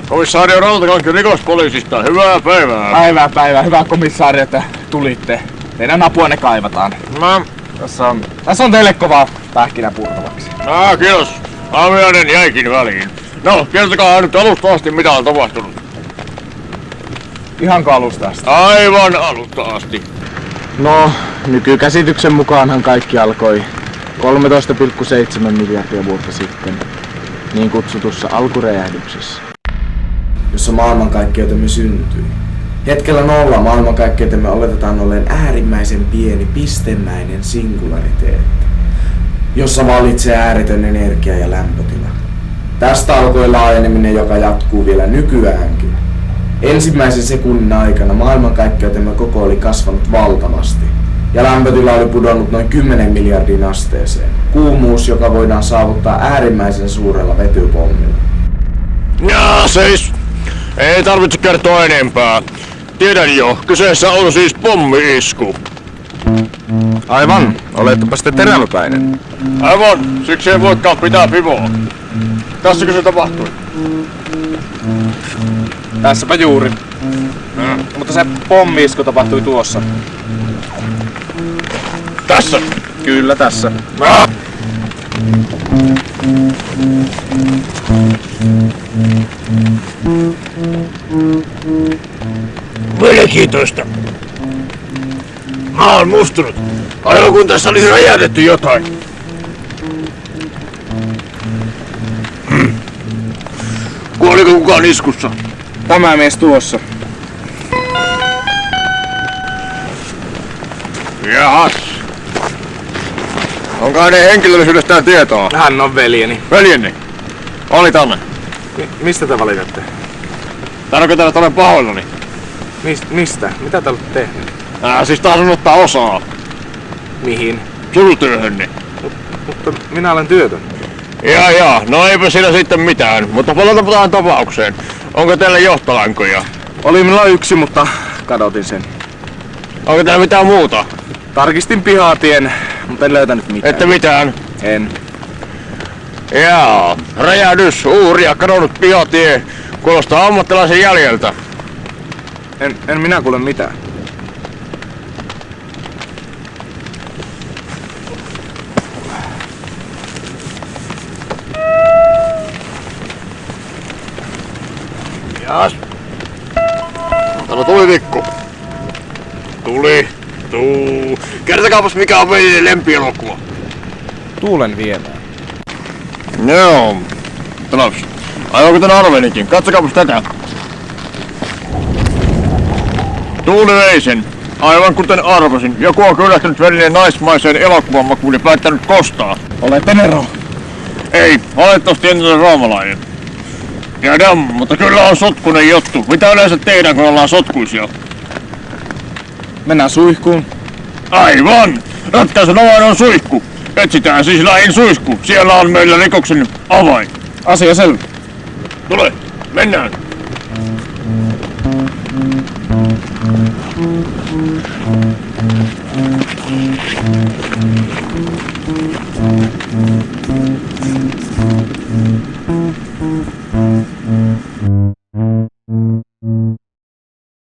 Komissaario Rautakankki rikospoliisista, hyvää päivää! Päivää, hyvä komissaario, että tulitte. Teidän apuanne kaivataan. No. Tässä on teille kovaa pähkinä purtavaksi. Kiitos. Aamiainen jäikin väliin. No, kertokaa nyt alusta asti mitä on tapahtunut. Ihanko alusta asti? Aivan alusta asti. No, nykykäsityksen mukaanhan kaikki alkoi 13,7 miljardia vuotta sitten, niin kutsutussa alkuräjähdyksessä, jossa maailmankaikkeutemme syntyi. Hetkellä 0 maailmankaikkeutemme oletetaan olleen äärimmäisen pieni pistemäinen singulariteetti, jossa vallitsee ääretön energia ja lämpötila. Tästä alkoi laajeneminen, joka jatkuu vielä nykyäänkin. Ensimmäisen sekunnin aikana maailmankaikkeutemme koko oli kasvanut valtavasti, ja lämpötila oli pudonnut noin 10 miljardin asteeseen. Kuumuus, joka voidaan saavuttaa äärimmäisen suurella vetypommilla. Seis! Ei tarvitse kertoa enempää. Tiedän jo, kyseessä on siis pommi-isku. Aivan, olettepa sitten teräväpäinen. Aivan, siksi ei voikaan pitää pivoa. Tässäkö se tapahtui? Tässäpä juuri. Mutta se pommi-isku tapahtui tuossa. Tässä? Kyllä tässä. Mielenkiintoista. Mä oon mustunut. Aivan kun tässä olisi räjähdetty jotain. Kuoliko kukaan iskussa? Tämä mies tuossa. Jahas. Onko hänen henkilöllisyydestään tietoa? Hän on veljeni. Veljeni. Valitanne. Mistä te valitatte? Tarkoitan, että olen pahoillani. Mistä? Mitä te olette tehneet? Siis tahdon ottaa osaa. Mihin? Sultyöhönni. Mutta minä olen työtön. No eipä siinä sitten mitään, mutta palataan tähän tapaukseen. Onko teillä johtolankoja? Oli minulla yksi, mutta kadotin sen. Onko teillä mitään muuta? Tarkistin pihatien, mutta en löytänyt mitään. Ette mitään? En. Räjähdys, uuri ja kadonnut pihatie. Kuulostaa ammattilaisen jäljeltä. En minä kuule mitään. Jaas. Täällä tuli tikku. Kertokaapas mikä on veljeni lempielokuva. Tuulen viemään. Joo. Telaps. Aivan kuten arvelikin. Katsokaapas tätä. Tuuli vei sen. Aivan kuten arvasin. Joku on kyllästynyt veljeni naismaiseen elokuvan makuun ja päättänyt kostaa. Olette Nero. Ei, olettavasti entinen roomalainen. Tiedän, mutta kyllä on sotkunen juttu. Mitä yleensä tehdään, kun ollaan sotkuisia? Mennään suihkuun. Aivan! Ratkaisun avain on suihku. Etsitään siis lähin suihku. Siellä on meillä rikoksen avain. Asia selvä. Tule, mennään.